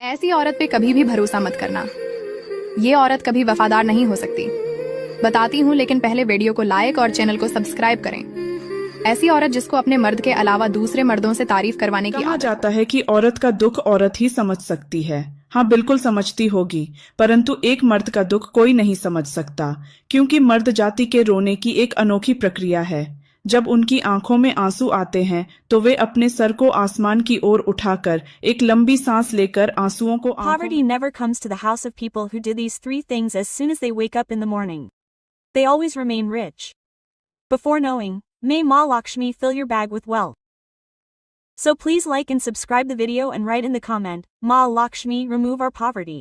ऐसी औरत पे कभी भी भरोसा मत करना। ये औरत कभी वफादार नहीं हो सकती। बताती हूँ, लेकिन पहले वीडियो को लाइक और चैनल को सब्सक्राइब करें। ऐसी औरत जिसको अपने मर्द के अलावा दूसरे मर्दों से तारीफ करवाने की कहा आदत जाता है कि औरत का दुख औरत ही समझ सकती है। हाँ, बिल्कुल समझती होगी, परंतु एक मर्द का दुख कोई नहीं समझ सकता, क्योंकि मर्द जाति के रोने की एक अनोखी प्रक्रिया है। जब उनकी आंखों में आंसू आते हैं तो वे अपने सर को आसमान की ओर उठाकर एक लंबी सांस लेकर आंसुओं को Poverty never comes to the house of people who do these three things as soon as they wake up in the morning. They always remain rich. Before knowing, may Ma Lakshmi fill your bag with wealth. So please like and subscribe the video and write in the comment, Ma Lakshmi remove our poverty.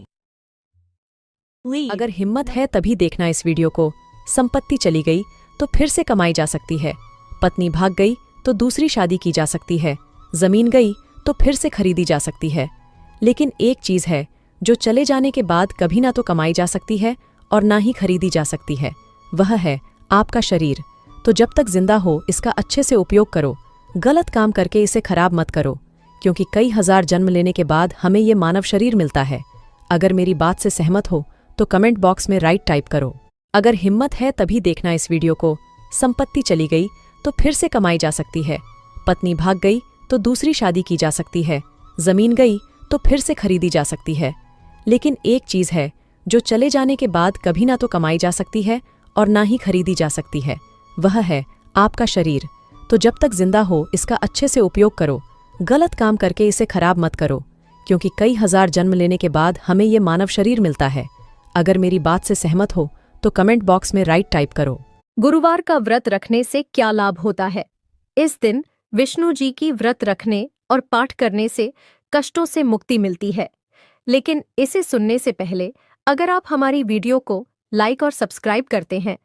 Leave. अगर हिम्मत है तभी देखना इस video को। संपत्ति चली गई तो फिर से कमाई जा सकती है। पत्नी भाग गई तो दूसरी शादी की जा सकती है। जमीन गई तो फिर से खरीदी जा सकती है। लेकिन एक चीज है जो चले जाने के बाद कभी ना तो कमाई जा सकती है और ना ही खरीदी जा सकती है, वह है आपका शरीर। तो जब तक जिंदा हो इसका अच्छे से उपयोग करो, गलत काम करके इसे खराब मत करो, क्योंकि कई हजार जन्म लेने के बाद हमें ये मानव शरीर मिलता है। अगर मेरी बात से सहमत हो तो कमेंट बॉक्स में राइट टाइप करो। अगर हिम्मत है तभी देखना इस वीडियो को। संपत्ति चली गई तो फिर से कमाई जा सकती है। पत्नी भाग गई तो दूसरी शादी की जा सकती है। जमीन गई तो फिर से खरीदी जा सकती है। लेकिन एक चीज है जो चले जाने के बाद कभी ना तो कमाई जा सकती है और ना ही खरीदी जा सकती है, वह है आपका शरीर। तो जब तक जिंदा हो इसका अच्छे से उपयोग करो, गलत काम करके इसे खराब मत करो, क्योंकि कई हजार जन्म लेने के बाद हमें ये मानव शरीर मिलता है। अगर मेरी बात से सहमत हो तो कमेंट बॉक्स में राइट टाइप करो। गुरुवार का व्रत रखने से क्या लाभ होता है? इस दिन विष्णु जी की व्रत रखने और पाठ करने से कष्टों से मुक्ति मिलती है। लेकिन इसे सुनने से पहले अगर आप हमारी वीडियो को लाइक और सब्सक्राइब करते हैं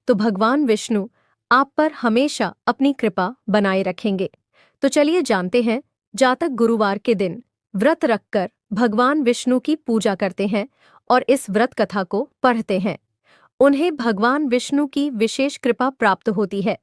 तो भगवान विष्णु आप पर हमेशा अपनी कृपा बनाए रखेंगे। तो चलिए जानते हैं, जातक गुरुवार के दिन व्रत रखकर भगवान विष्णु की पूजा करते हैं और इस व्रत कथा को पढ़ते हैं, उन्हें भगवान विष्णु की विशेष कृपा प्राप्त होती है।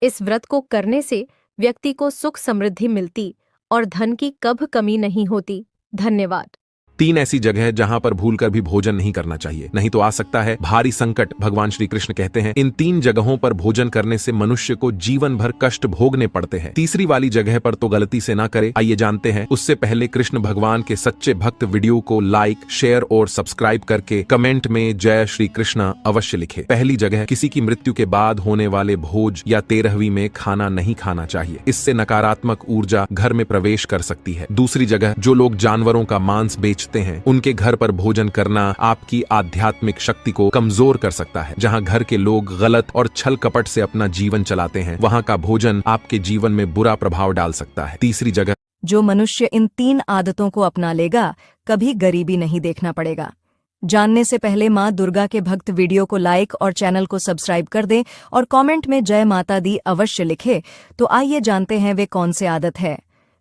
इस व्रत को करने से व्यक्ति को सुख समृद्धि मिलती और धन की कभी कमी नहीं होती। धन्यवाद। 3 ऐसी जगह है जहां पर भूलकर भी भोजन नहीं करना चाहिए, नहीं तो आ सकता है भारी संकट। भगवान श्री कृष्ण कहते हैं इन 3 जगहों पर भोजन करने से मनुष्य को जीवन भर कष्ट भोगने पड़ते हैं। तीसरी वाली जगह पर तो गलती से ना करे। आइए जानते हैं। उससे पहले कृष्ण भगवान के सच्चे भक्त वीडियो को लाइक, शेयर और सब्सक्राइब करके कमेंट में जय श्री कृष्णा अवश्य लिखे। पहली जगह, किसी की मृत्यु के बाद होने वाले भोज या 13वीं में खाना नहीं खाना चाहिए, इससे नकारात्मक ऊर्जा घर में प्रवेश कर सकती है। दूसरी जगह, जो लोग जानवरों का मांस बेचते हैं उनके घर पर भोजन करना आपकी आध्यात्मिक शक्ति को कमजोर कर सकता है। जहां घर के लोग गलत और छल कपट से अपना जीवन चलाते हैं, वहां का भोजन आपके जीवन में बुरा प्रभाव डाल सकता है। तीसरी जगह, जो मनुष्य इन 3 आदतों को अपना लेगा कभी गरीबी नहीं देखना पड़ेगा। जानने से पहले माँ दुर्गा के भक्त वीडियो को लाइक और चैनल को सब्सक्राइब कर दें और कमेंट में जय माता दी अवश्य लिखे। तो आइए जानते हैं वे कौन से आदत है।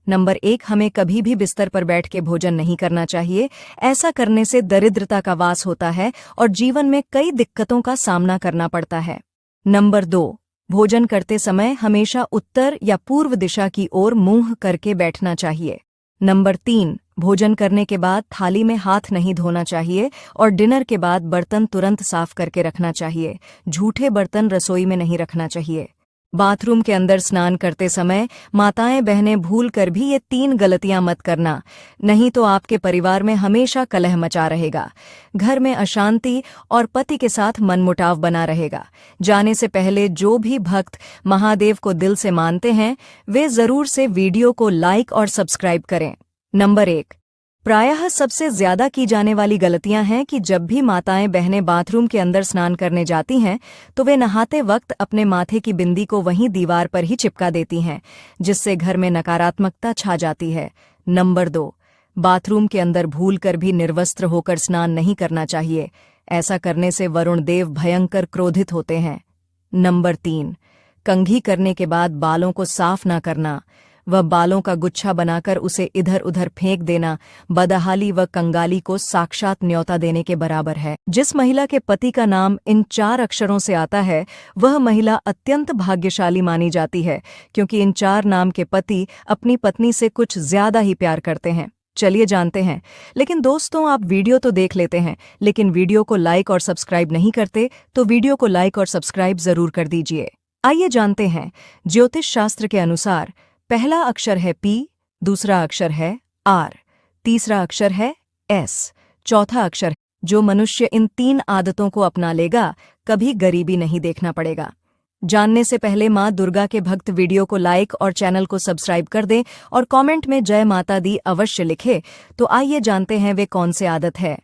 नंबर 1, हमें कभी भी बिस्तर पर बैठ के भोजन नहीं करना चाहिए। ऐसा करने से दरिद्रता का वास होता है और जीवन में कई दिक्कतों का सामना करना पड़ता है। नंबर 2, भोजन करते समय हमेशा उत्तर या पूर्व दिशा की ओर मुंह करके बैठना चाहिए। नंबर 3, भोजन करने के बाद थाली में हाथ नहीं धोना चाहिए और डिनर के बाद बर्तन तुरंत साफ करके रखना चाहिए। झूठे बर्तन रसोई में नहीं रखना चाहिए। बाथरूम के अंदर स्नान करते समय माताएं बहनें भूल कर भी ये 3 गलतियां मत करना, नहीं तो आपके परिवार में हमेशा कलह मचा रहेगा, घर में अशांति और पति के साथ मनमुटाव बना रहेगा। जाने से पहले जो भी भक्त महादेव को दिल से मानते हैं वे जरूर से वीडियो को लाइक और सब्सक्राइब करें। नंबर 1, प्रायः सबसे ज्यादा की जाने वाली गलतियां हैं कि जब भी माताएं बहनें बाथरूम के अंदर स्नान करने जाती हैं तो वे नहाते वक्त अपने माथे की बिंदी को वहीं दीवार पर ही चिपका देती हैं, जिससे घर में नकारात्मकता छा जाती है। नंबर 2, बाथरूम के अंदर भूलकर भी निर्वस्त्र होकर स्नान नहीं करना चाहिए। ऐसा करने से वरुण देव भयंकर क्रोधित होते हैं। नंबर 3, कंघी करने के बाद बालों को साफ न करना, वह बालों का गुच्छा बनाकर उसे इधर उधर फेंक देना बदहाली व कंगाली को साक्षात न्योता देने के बराबर है। जिस महिला के पति का नाम इन 4 अक्षरों से आता है वह महिला अत्यंत भाग्यशाली मानी जाती है, क्योंकि इन 4 नाम के पति अपनी पत्नी से कुछ ज्यादा ही प्यार करते हैं। चलिए जानते हैं। लेकिन दोस्तों, आप वीडियो तो देख लेते हैं, लेकिन वीडियो को लाइक और सब्सक्राइब नहीं करते, तो वीडियो को लाइक और सब्सक्राइब जरूर कर दीजिए। आइए जानते हैं। ज्योतिष शास्त्र के अनुसार पहला अक्षर है P, दूसरा अक्षर है R, तीसरा अक्षर है S, चौथा अक्षर। जो मनुष्य इन 3 आदतों को अपना लेगा, कभी गरीबी नहीं देखना पड़ेगा। जानने से पहले मां दुर्गा के भक्त वीडियो को लाइक और चैनल को सब्सक्राइब कर दें और कमेंट में जय माता दी अवश्य लिखे। तो आइए जानते हैं वे कौन से आदत है।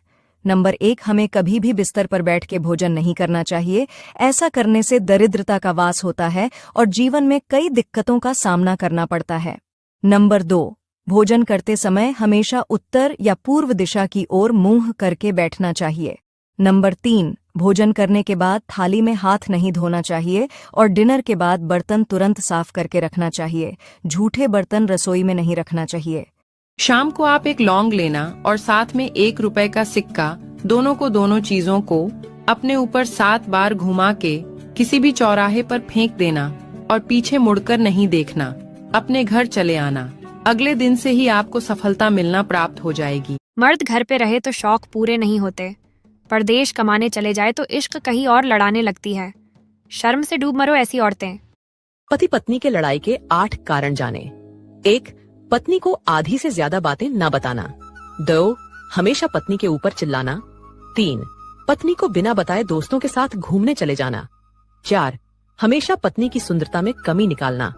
नंबर 1, हमें कभी भी बिस्तर पर बैठ के भोजन नहीं करना चाहिए। ऐसा करने से दरिद्रता का वास होता है और जीवन में कई दिक्कतों का सामना करना पड़ता है। नंबर 2, भोजन करते समय हमेशा उत्तर या पूर्व दिशा की ओर मुंह करके बैठना चाहिए। नंबर 3, भोजन करने के बाद थाली में हाथ नहीं धोना चाहिए और डिनर के बाद बर्तन तुरंत साफ करके रखना चाहिए। झूठे बर्तन रसोई में नहीं रखना चाहिए। शाम को आप एक लौंग लेना और साथ में 1 रुपए का सिक्का, दोनों चीजों को अपने ऊपर 7 बार घुमा के किसी भी चौराहे पर फेंक देना और पीछे मुड़कर नहीं देखना। अपने घर चले आना। अगले दिन से ही आपको सफलता मिलना प्राप्त हो जाएगी। मर्द घर पे रहे तो शौक पूरे नहीं होते, परदेश कमाने चले जाए तो इश्क कहीं और लड़ाने लगती है। शर्म से डूब मरो ऐसी औरतें। पति पत्नी के लड़ाई के 8 कारण जाने। 1, पत्नी को आधी से ज्यादा बातें न बताना। 2, हमेशा पत्नी के ऊपर चिल्लाना। 3, पत्नी को बिना बताए दोस्तों के साथ घूमने चले जाना। 4, हमेशा पत्नी की सुंदरता में कमी निकालना।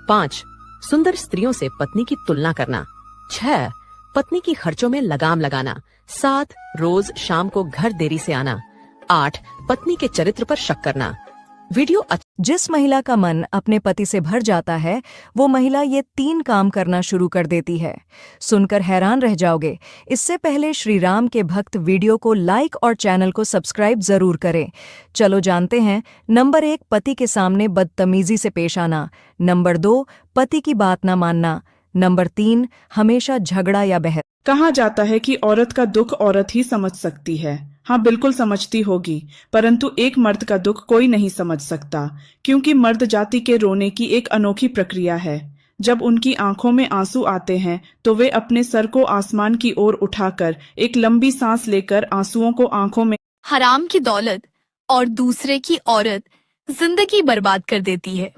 5, सुंदर स्त्रियों से पत्नी की तुलना करना। 6, पत्नी की खर्चों में लगाम लगाना। 7, रोज शाम को घर देरी से आना। 8, पत्नी के चरित्र पर शक करना। वीडियो जिस महिला का मन अपने पति से भर जाता है, वो महिला ये 3 काम करना शुरू कर देती है। सुनकर हैरान रह जाओगे। इससे पहले श्री राम के भक्त वीडियो को लाइक और चैनल को सब्सक्राइब जरूर करें। चलो जानते हैं। नंबर 1, पति के सामने बदतमीजी से पेश आना। नंबर 2, पति की बात न मानना। नंबर 3, हमेशा झगड़ा या बहस। कहा जाता है कि औरत का दुख औरत ही समझ सकती है। हाँ, बिल्कुल समझती होगी, परंतु एक मर्द का दुख कोई नहीं समझ सकता, क्योंकि मर्द जाति के रोने की एक अनोखी प्रक्रिया है। जब उनकी आंखों में आंसू आते हैं तो वे अपने सर को आसमान की ओर उठाकर एक लंबी सांस लेकर आंसुओं को आंखों में। हराम की दौलत और दूसरे की औरत जिंदगी बर्बाद कर देती है।